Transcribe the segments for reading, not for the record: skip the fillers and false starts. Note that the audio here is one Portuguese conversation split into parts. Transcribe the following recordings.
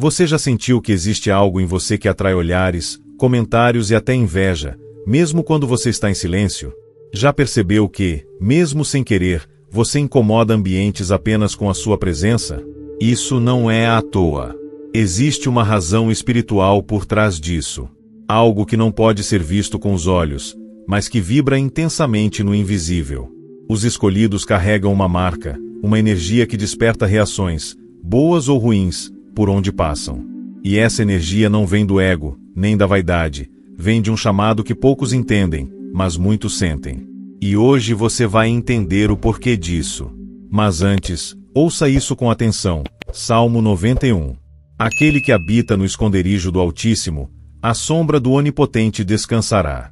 Você já sentiu que existe algo em você que atrai olhares, comentários e até inveja, mesmo quando você está em silêncio? Já percebeu que, mesmo sem querer, você incomoda ambientes apenas com a sua presença? Isso não é à toa. Existe uma razão espiritual por trás disso. Algo que não pode ser visto com os olhos, mas que vibra intensamente no invisível. Os escolhidos carregam uma marca, uma energia que desperta reações, boas ou ruins, por onde passam. E essa energia não vem do ego, nem da vaidade, vem de um chamado que poucos entendem, mas muitos sentem. E hoje você vai entender o porquê disso. Mas antes, ouça isso com atenção. Salmo 91. Aquele que habita no esconderijo do Altíssimo, à sombra do Onipotente descansará.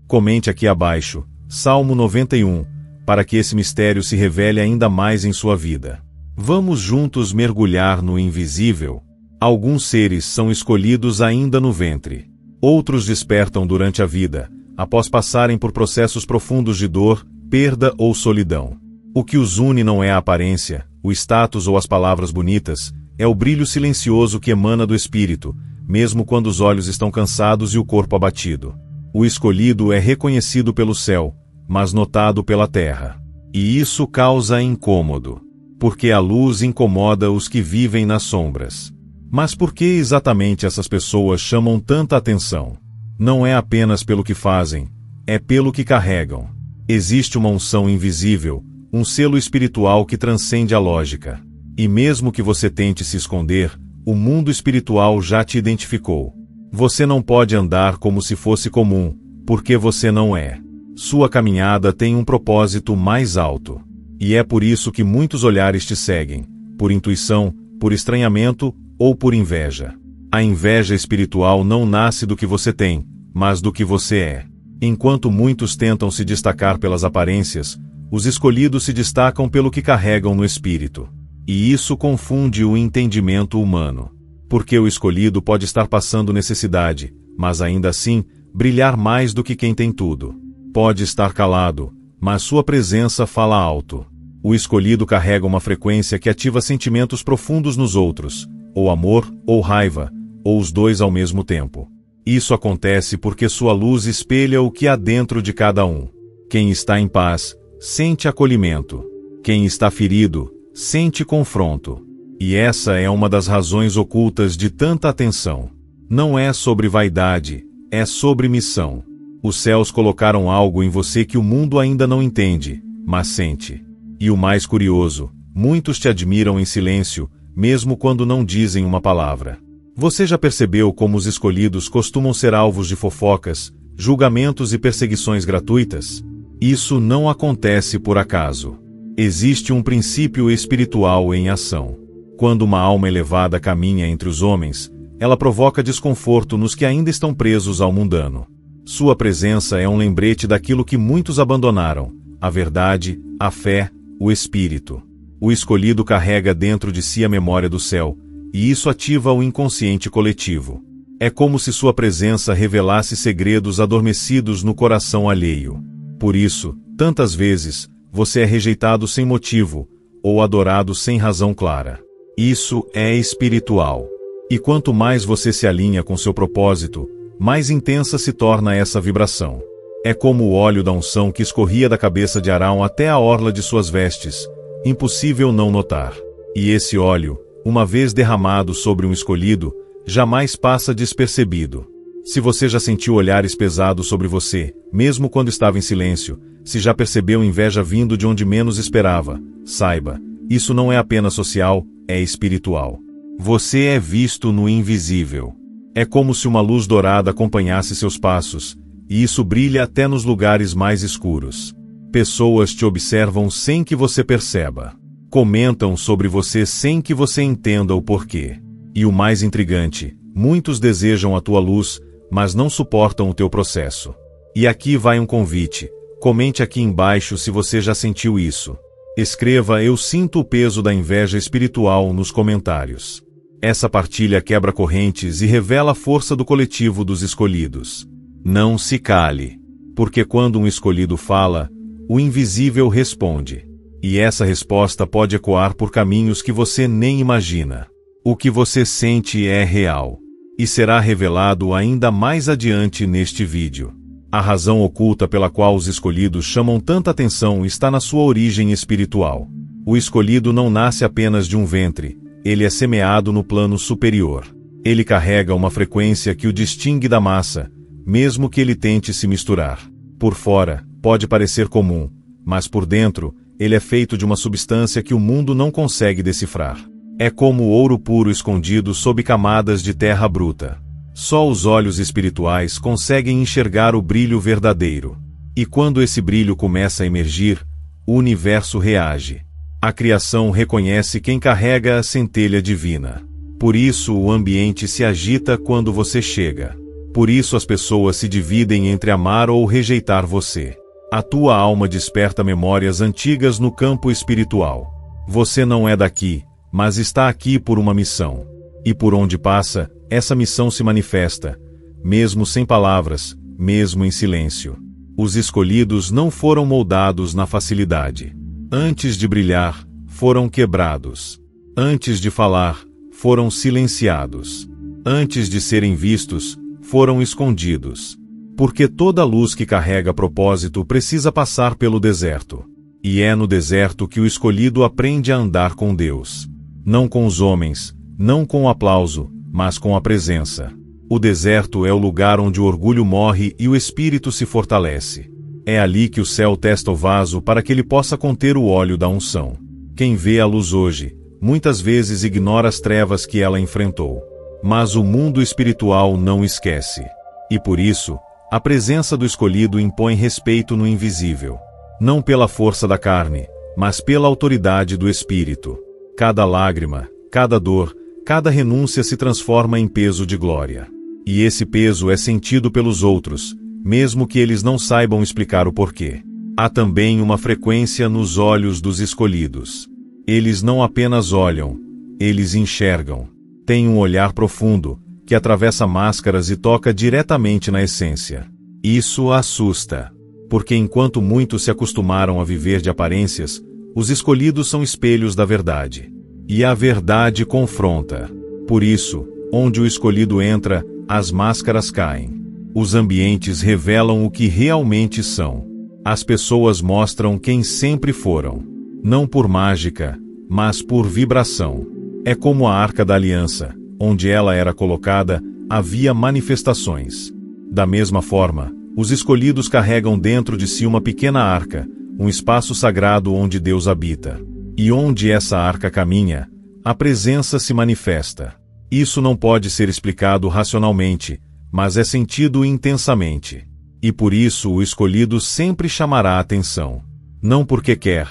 Comente aqui abaixo, Salmo 91, para que esse mistério se revele ainda mais em sua vida. Vamos juntos mergulhar no invisível? Alguns seres são escolhidos ainda no ventre. Outros despertam durante a vida, após passarem por processos profundos de dor, perda ou solidão. O que os une não é a aparência, o status ou as palavras bonitas, é o brilho silencioso que emana do espírito, mesmo quando os olhos estão cansados e o corpo abatido. O escolhido é reconhecido pelo céu, mas notado pela terra. E isso causa incômodo, porque a luz incomoda os que vivem nas sombras. Mas por que exatamente essas pessoas chamam tanta atenção? Não é apenas pelo que fazem, é pelo que carregam. Existe uma unção invisível, um selo espiritual que transcende a lógica. E mesmo que você tente se esconder, o mundo espiritual já te identificou. Você não pode andar como se fosse comum, porque você não é. Sua caminhada tem um propósito mais alto. E é por isso que muitos olhares te seguem, por intuição, por estranhamento ou por inveja. A inveja espiritual não nasce do que você tem, mas do que você é. Enquanto muitos tentam se destacar pelas aparências, os escolhidos se destacam pelo que carregam no espírito. E isso confunde o entendimento humano. Porque o escolhido pode estar passando necessidade, mas ainda assim, brilhar mais do que quem tem tudo. Pode estar calado, mas sua presença fala alto. O escolhido carrega uma frequência que ativa sentimentos profundos nos outros, ou amor, ou raiva, ou os dois ao mesmo tempo. Isso acontece porque sua luz espelha o que há dentro de cada um. Quem está em paz, sente acolhimento. Quem está ferido, sente confronto. E essa é uma das razões ocultas de tanta atenção. Não é sobre vaidade, é sobre missão. Os céus colocaram algo em você que o mundo ainda não entende, mas sente. E o mais curioso, muitos te admiram em silêncio, mesmo quando não dizem uma palavra. Você já percebeu como os escolhidos costumam ser alvos de fofocas, julgamentos e perseguições gratuitas? Isso não acontece por acaso. Existe um princípio espiritual em ação. Quando uma alma elevada caminha entre os homens, ela provoca desconforto nos que ainda estão presos ao mundano. Sua presença é um lembrete daquilo que muitos abandonaram: a verdade, a fé, o espírito. O escolhido carrega dentro de si a memória do céu, e isso ativa o inconsciente coletivo. É como se sua presença revelasse segredos adormecidos no coração alheio. Por isso, tantas vezes, você é rejeitado sem motivo, ou adorado sem razão clara. Isso é espiritual. E quanto mais você se alinha com seu propósito, mais intensa se torna essa vibração. É como o óleo da unção que escorria da cabeça de Arão até a orla de suas vestes, impossível não notar. E esse óleo, uma vez derramado sobre um escolhido, jamais passa despercebido. Se você já sentiu olhares pesados sobre você, mesmo quando estava em silêncio, se já percebeu inveja vindo de onde menos esperava, saiba, isso não é apenas social, é espiritual. Você é visto no invisível. É como se uma luz dourada acompanhasse seus passos, e isso brilha até nos lugares mais escuros. Pessoas te observam sem que você perceba. Comentam sobre você sem que você entenda o porquê. E o mais intrigante, muitos desejam a tua luz, mas não suportam o teu processo. E aqui vai um convite. Comente aqui embaixo se você já sentiu isso. Escreva "Eu sinto o peso da inveja espiritual" nos comentários. Essa partilha quebra correntes e revela a força do coletivo dos escolhidos. Não se cale, porque quando um escolhido fala, o invisível responde. E essa resposta pode ecoar por caminhos que você nem imagina. O que você sente é real. E será revelado ainda mais adiante neste vídeo. A razão oculta pela qual os escolhidos chamam tanta atenção está na sua origem espiritual. O escolhido não nasce apenas de um ventre, ele é semeado no plano superior. Ele carrega uma frequência que o distingue da massa, mesmo que ele tente se misturar. Por fora, pode parecer comum, mas por dentro, ele é feito de uma substância que o mundo não consegue decifrar. É como ouro puro escondido sob camadas de terra bruta. Só os olhos espirituais conseguem enxergar o brilho verdadeiro. E quando esse brilho começa a emergir, o universo reage. A criação reconhece quem carrega a centelha divina. Por isso o ambiente se agita quando você chega. Por isso as pessoas se dividem entre amar ou rejeitar você. A tua alma desperta memórias antigas no campo espiritual. Você não é daqui, mas está aqui por uma missão. E por onde passa, essa missão se manifesta, mesmo sem palavras, mesmo em silêncio. Os escolhidos não foram moldados na facilidade. Antes de brilhar, foram quebrados. Antes de falar, foram silenciados. Antes de serem vistos, foram escondidos. Porque toda luz que carrega propósito precisa passar pelo deserto. E é no deserto que o escolhido aprende a andar com Deus. Não com os homens, não com o aplauso, mas com a presença. O deserto é o lugar onde o orgulho morre e o espírito se fortalece. É ali que o céu testa o vaso para que ele possa conter o óleo da unção. Quem vê a luz hoje, muitas vezes ignora as trevas que ela enfrentou. Mas o mundo espiritual não esquece. E por isso, a presença do escolhido impõe respeito no invisível. Não pela força da carne, mas pela autoridade do espírito. Cada lágrima, cada dor, cada renúncia se transforma em peso de glória. E esse peso é sentido pelos outros, mesmo que eles não saibam explicar o porquê. Há também uma frequência nos olhos dos escolhidos. Eles não apenas olham, eles enxergam. Têm um olhar profundo, que atravessa máscaras e toca diretamente na essência. Isso assusta, porque enquanto muitos se acostumaram a viver de aparências, os escolhidos são espelhos da verdade. E a verdade confronta. Por isso, onde o escolhido entra, as máscaras caem. Os ambientes revelam o que realmente são. As pessoas mostram quem sempre foram. Não por mágica, mas por vibração. É como a Arca da Aliança. Onde ela era colocada, havia manifestações. Da mesma forma, os escolhidos carregam dentro de si uma pequena arca, um espaço sagrado onde Deus habita. E onde essa arca caminha, a presença se manifesta. Isso não pode ser explicado racionalmente, mas é sentido intensamente. E por isso o escolhido sempre chamará a atenção. Não porque quer,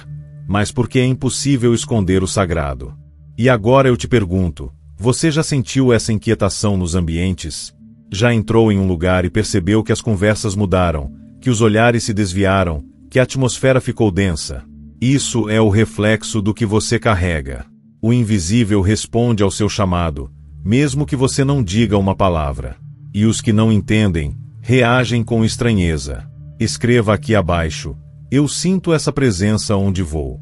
mas porque é impossível esconder o sagrado. E agora eu te pergunto, você já sentiu essa inquietação nos ambientes? Já entrou em um lugar e percebeu que as conversas mudaram, que os olhares se desviaram, que a atmosfera ficou densa? Isso é o reflexo do que você carrega. O invisível responde ao seu chamado, mesmo que você não diga uma palavra. E os que não entendem, reagem com estranheza. Escreva aqui abaixo, eu sinto essa presença onde vou.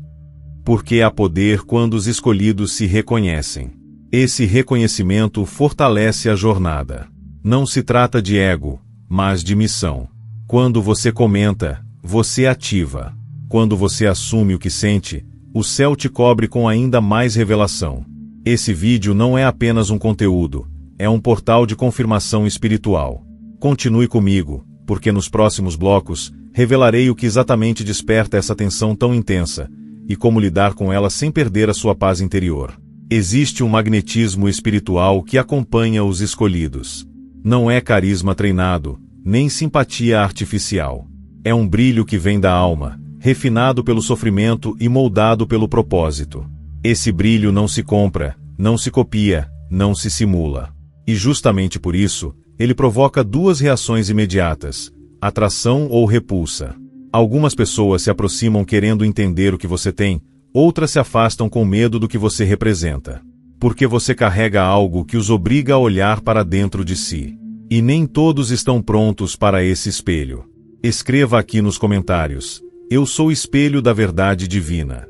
Porque há poder quando os escolhidos se reconhecem. Esse reconhecimento fortalece a jornada. Não se trata de ego, mas de missão. Quando você comenta, você ativa. Quando você assume o que sente, o céu te cobre com ainda mais revelação. Esse vídeo não é apenas um conteúdo, é um portal de confirmação espiritual. Continue comigo, porque nos próximos blocos, revelarei o que exatamente desperta essa tensão tão intensa, e como lidar com ela sem perder a sua paz interior. Existe um magnetismo espiritual que acompanha os escolhidos. Não é carisma treinado, nem simpatia artificial. É um brilho que vem da alma, refinado pelo sofrimento e moldado pelo propósito. Esse brilho não se compra, não se copia, não se simula. E justamente por isso, ele provoca duas reações imediatas: atração ou repulsa. Algumas pessoas se aproximam querendo entender o que você tem, outras se afastam com medo do que você representa. Porque você carrega algo que os obriga a olhar para dentro de si. E nem todos estão prontos para esse espelho. Escreva aqui nos comentários: eu sou espelho da verdade divina.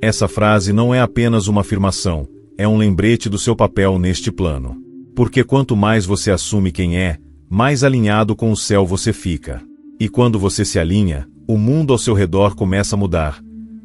Essa frase não é apenas uma afirmação, é um lembrete do seu papel neste plano. Porque quanto mais você assume quem é, mais alinhado com o céu você fica. E quando você se alinha, o mundo ao seu redor começa a mudar,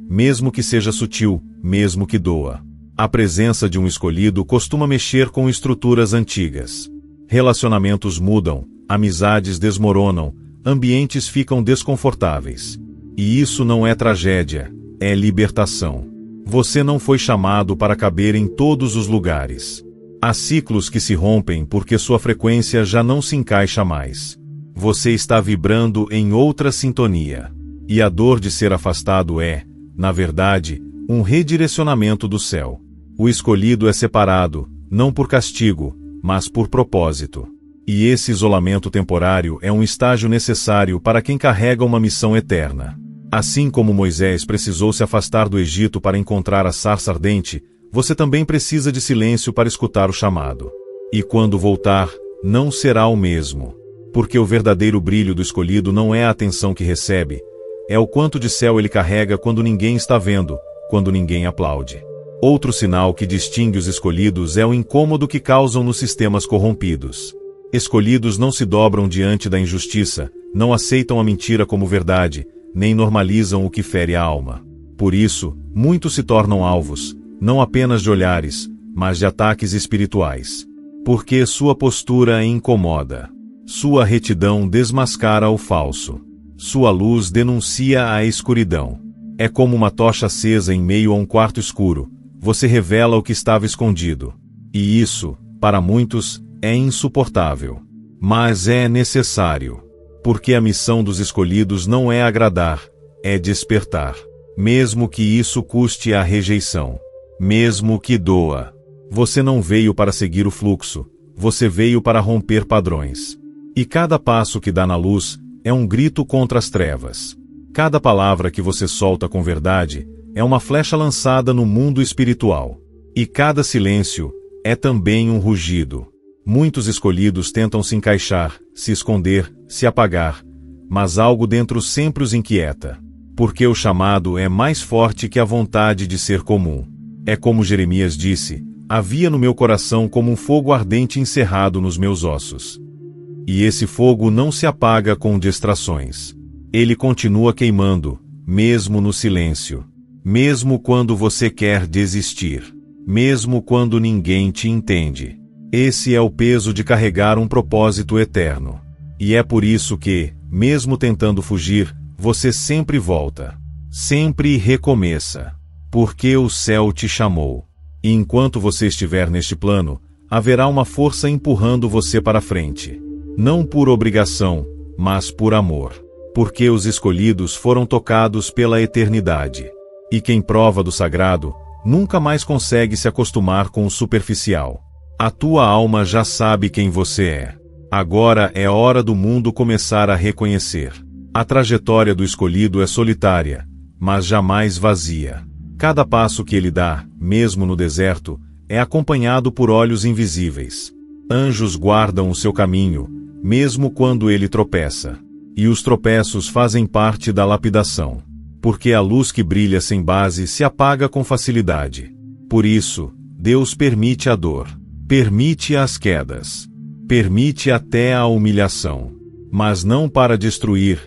mesmo que seja sutil, mesmo que doa. A presença de um escolhido costuma mexer com estruturas antigas. Relacionamentos mudam, amizades desmoronam, ambientes ficam desconfortáveis. E isso não é tragédia, é libertação. Você não foi chamado para caber em todos os lugares. Há ciclos que se rompem porque sua frequência já não se encaixa mais. Você está vibrando em outra sintonia. E a dor de ser afastado é, na verdade, um redirecionamento do céu. O escolhido é separado, não por castigo, mas por propósito. E esse isolamento temporário é um estágio necessário para quem carrega uma missão eterna. Assim como Moisés precisou se afastar do Egito para encontrar a sarça ardente, você também precisa de silêncio para escutar o chamado. E quando voltar, não será o mesmo. Porque o verdadeiro brilho do escolhido não é a atenção que recebe, é o quanto de céu ele carrega quando ninguém está vendo, quando ninguém aplaude. Outro sinal que distingue os escolhidos é o incômodo que causam nos sistemas corrompidos. Escolhidos não se dobram diante da injustiça, não aceitam a mentira como verdade, nem normalizam o que fere a alma. Por isso, muitos se tornam alvos, não apenas de olhares, mas de ataques espirituais. Porque sua postura incomoda. Sua retidão desmascara o falso. Sua luz denuncia a escuridão. É como uma tocha acesa em meio a um quarto escuro. Você revela o que estava escondido. E isso, para muitos, é insuportável. Mas é necessário. Porque a missão dos escolhidos não é agradar, é despertar. Mesmo que isso custe a rejeição. Mesmo que doa. Você não veio para seguir o fluxo. Você veio para romper padrões. E cada passo que dá na luz é um grito contra as trevas. Cada palavra que você solta com verdade é uma flecha lançada no mundo espiritual. E cada silêncio é também um rugido. Muitos escolhidos tentam se encaixar, se esconder, se apagar, mas algo dentro sempre os inquieta. Porque o chamado é mais forte que a vontade de ser comum. É como Jeremias disse, havia no meu coração como um fogo ardente encerrado nos meus ossos. E esse fogo não se apaga com distrações. Ele continua queimando, mesmo no silêncio. Mesmo quando você quer desistir. Mesmo quando ninguém te entende. Esse é o peso de carregar um propósito eterno. E é por isso que, mesmo tentando fugir, você sempre volta. Sempre recomeça. Porque o céu te chamou. E enquanto você estiver neste plano, haverá uma força empurrando você para frente. Não por obrigação, mas por amor. Porque os escolhidos foram tocados pela eternidade. E quem prova do sagrado, nunca mais consegue se acostumar com o superficial. A tua alma já sabe quem você é. Agora é hora do mundo começar a reconhecer. A trajetória do escolhido é solitária, mas jamais vazia. Cada passo que ele dá, mesmo no deserto, é acompanhado por olhos invisíveis. Anjos guardam o seu caminho, mesmo quando ele tropeça. E os tropeços fazem parte da lapidação. Porque a luz que brilha sem base se apaga com facilidade. Por isso, Deus permite a dor. Permite as quedas. Permite até a humilhação. Mas não para destruir,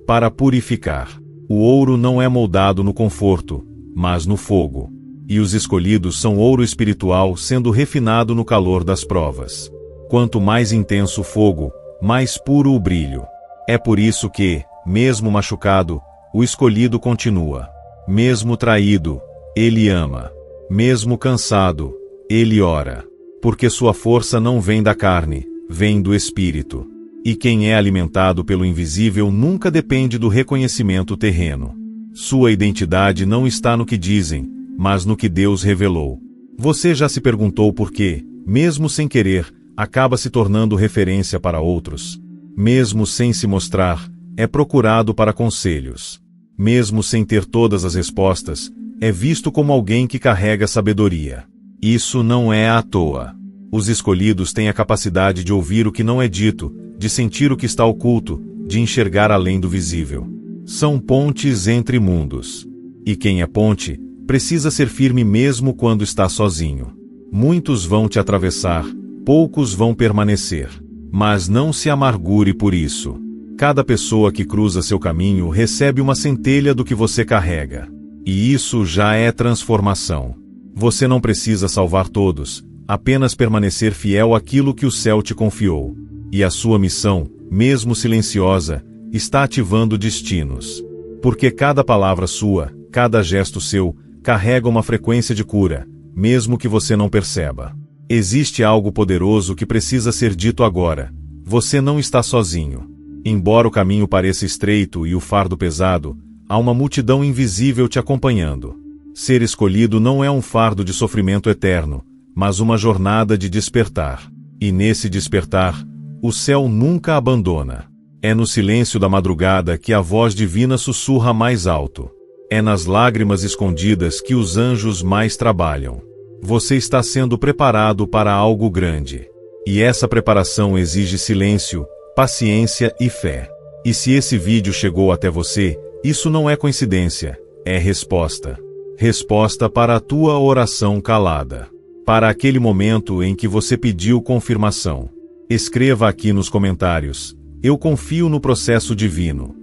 para purificar. O ouro não é moldado no conforto, mas no fogo. E os escolhidos são ouro espiritual sendo refinado no calor das provas. Quanto mais intenso o fogo, mais puro o brilho. É por isso que, mesmo machucado, o escolhido continua. Mesmo traído, ele ama. Mesmo cansado, ele ora. Porque sua força não vem da carne, vem do espírito. E quem é alimentado pelo invisível nunca depende do reconhecimento terreno. Sua identidade não está no que dizem, mas no que Deus revelou. Você já se perguntou por que, mesmo sem querer, acaba se tornando referência para outros? Mesmo sem se mostrar, é procurado para conselhos. Mesmo sem ter todas as respostas, é visto como alguém que carrega sabedoria. Isso não é à toa. Os escolhidos têm a capacidade de ouvir o que não é dito, de sentir o que está oculto, de enxergar além do visível. São pontes entre mundos. E quem é ponte, precisa ser firme mesmo quando está sozinho. Muitos vão te atravessar, poucos vão permanecer. Mas não se amargure por isso. Cada pessoa que cruza seu caminho recebe uma centelha do que você carrega. E isso já é transformação. Você não precisa salvar todos, apenas permanecer fiel àquilo que o céu te confiou. E a sua missão, mesmo silenciosa, está ativando destinos. Porque cada palavra sua, cada gesto seu, carrega uma frequência de cura, mesmo que você não perceba. Existe algo poderoso que precisa ser dito agora. Você não está sozinho. Embora o caminho pareça estreito e o fardo pesado, há uma multidão invisível te acompanhando. Ser escolhido não é um fardo de sofrimento eterno, mas uma jornada de despertar. E nesse despertar, o céu nunca abandona. É no silêncio da madrugada que a voz divina sussurra mais alto. É nas lágrimas escondidas que os anjos mais trabalham. Você está sendo preparado para algo grande. E essa preparação exige silêncio, paciência e fé. E se esse vídeo chegou até você, isso não é coincidência, é resposta. Resposta para a tua oração calada. Para aquele momento em que você pediu confirmação. Escreva aqui nos comentários: eu confio no processo divino.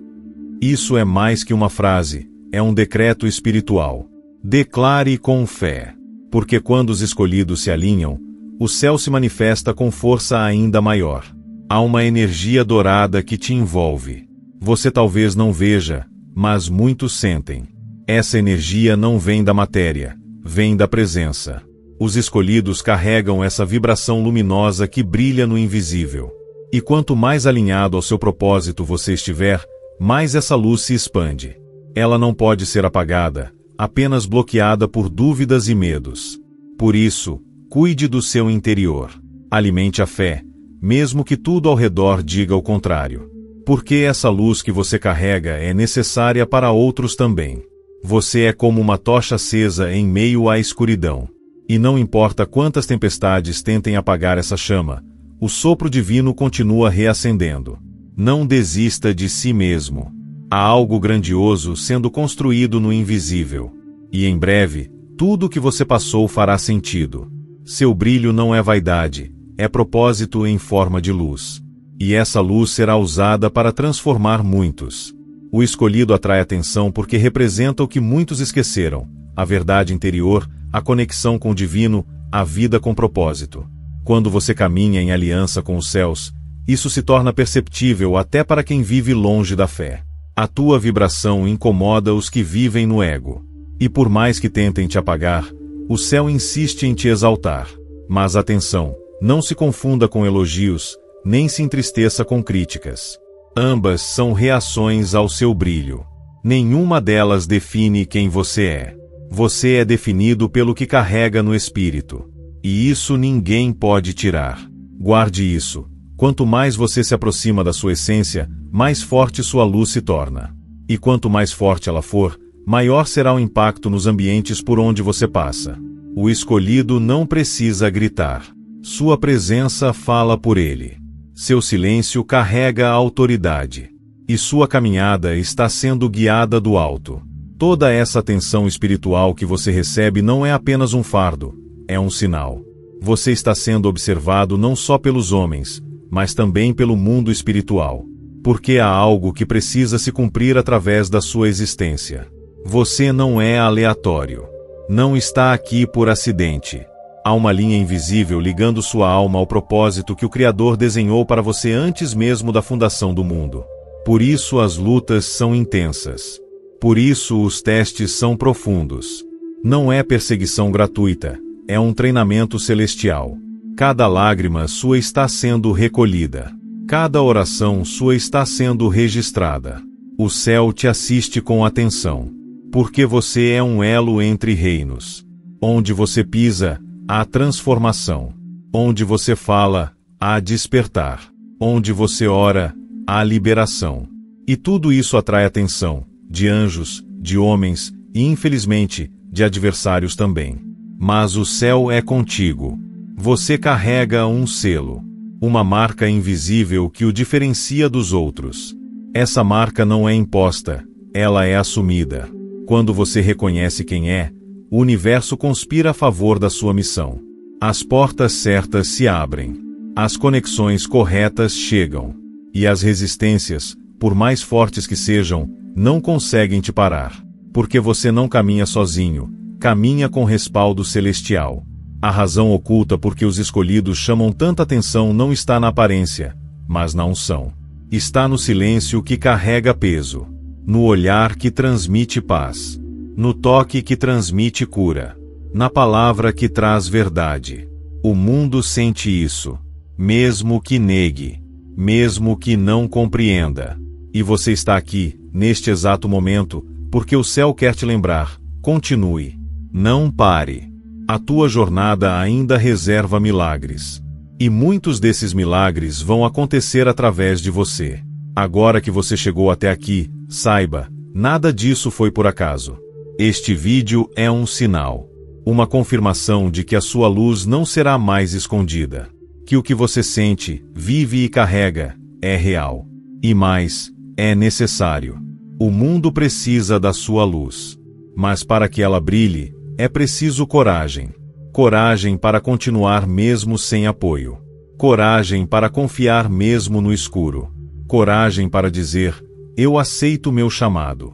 Isso é mais que uma frase, é um decreto espiritual. Declare com fé. Porque quando os escolhidos se alinham, o céu se manifesta com força ainda maior. Há uma energia dourada que te envolve. Você talvez não veja, mas muitos sentem. Essa energia não vem da matéria, vem da presença. Os escolhidos carregam essa vibração luminosa que brilha no invisível. E quanto mais alinhado ao seu propósito você estiver, mais essa luz se expande. Ela não pode ser apagada, apenas bloqueada por dúvidas e medos. Por isso, cuide do seu interior. Alimente a fé, mesmo que tudo ao redor diga o contrário. Porque essa luz que você carrega é necessária para outros também. Você é como uma tocha acesa em meio à escuridão. E não importa quantas tempestades tentem apagar essa chama, o sopro divino continua reacendendo. Não desista de si mesmo. Há algo grandioso sendo construído no invisível. E em breve, tudo o que você passou fará sentido. Seu brilho não é vaidade, é propósito em forma de luz. E essa luz será usada para transformar muitos. O escolhido atrai atenção porque representa o que muitos esqueceram: a verdade interior, a conexão com o divino, a vida com propósito. Quando você caminha em aliança com os céus, isso se torna perceptível até para quem vive longe da fé. A tua vibração incomoda os que vivem no ego. E por mais que tentem te apagar, o céu insiste em te exaltar. Mas atenção, não se confunda com elogios, nem se entristeça com críticas. Ambas são reações ao seu brilho. Nenhuma delas define quem você é. Você é definido pelo que carrega no espírito. E isso ninguém pode tirar. Guarde isso. Quanto mais você se aproxima da sua essência, mais forte sua luz se torna. E quanto mais forte ela for, maior será o impacto nos ambientes por onde você passa. O escolhido não precisa gritar. Sua presença fala por ele. Seu silêncio carrega a autoridade. E sua caminhada está sendo guiada do alto. Toda essa atenção espiritual que você recebe não é apenas um fardo, é um sinal. Você está sendo observado não só pelos homens, mas também pelo mundo espiritual. Porque há algo que precisa se cumprir através da sua existência. Você não é aleatório. Não está aqui por acidente. Há uma linha invisível ligando sua alma ao propósito que o Criador desenhou para você antes mesmo da fundação do mundo. Por isso as lutas são intensas. Por isso os testes são profundos. Não é perseguição gratuita, é um treinamento celestial. Cada lágrima sua está sendo recolhida. Cada oração sua está sendo registrada. O céu te assiste com atenção. Porque você é um elo entre reinos. Onde você pisa, há transformação. Onde você fala, há despertar. Onde você ora, há liberação. E tudo isso atrai atenção, de anjos, de homens, e infelizmente, de adversários também. Mas o céu é contigo. Você carrega um selo. Uma marca invisível que o diferencia dos outros. Essa marca não é imposta, ela é assumida. Quando você reconhece quem é, o universo conspira a favor da sua missão. As portas certas se abrem. As conexões corretas chegam. E as resistências, por mais fortes que sejam, não conseguem te parar. Porque você não caminha sozinho, caminha com respaldo celestial. A razão oculta por que os escolhidos chamam tanta atenção não está na aparência, mas na unção. Está no silêncio que carrega peso, no olhar que transmite paz, no toque que transmite cura, na palavra que traz verdade. O mundo sente isso, mesmo que negue, mesmo que não compreenda. E você está aqui, neste exato momento, porque o céu quer te lembrar: continue, não pare. A tua jornada ainda reserva milagres. E muitos desses milagres vão acontecer através de você. Agora que você chegou até aqui, saiba, nada disso foi por acaso. Este vídeo é um sinal, uma confirmação de que a sua luz não será mais escondida. Que o que você sente, vive e carrega, é real. E mais, é necessário. O mundo precisa da sua luz. Mas para que ela brilhe, é preciso coragem. Coragem para continuar mesmo sem apoio. Coragem para confiar mesmo no escuro. Coragem para dizer: eu aceito meu chamado.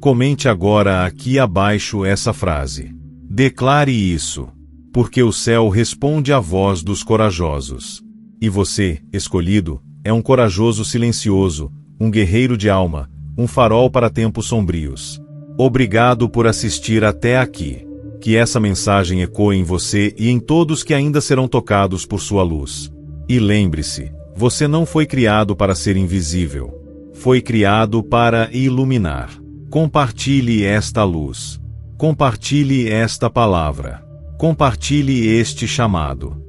Comente agora aqui abaixo essa frase. Declare isso, porque o céu responde à voz dos corajosos. E você, escolhido, é um corajoso silencioso, um guerreiro de alma, um farol para tempos sombrios. Obrigado por assistir até aqui. Que essa mensagem ecoe em você e em todos que ainda serão tocados por sua luz. E lembre-se, você não foi criado para ser invisível. Foi criado para iluminar. Compartilhe esta luz. Compartilhe esta palavra. Compartilhe este chamado.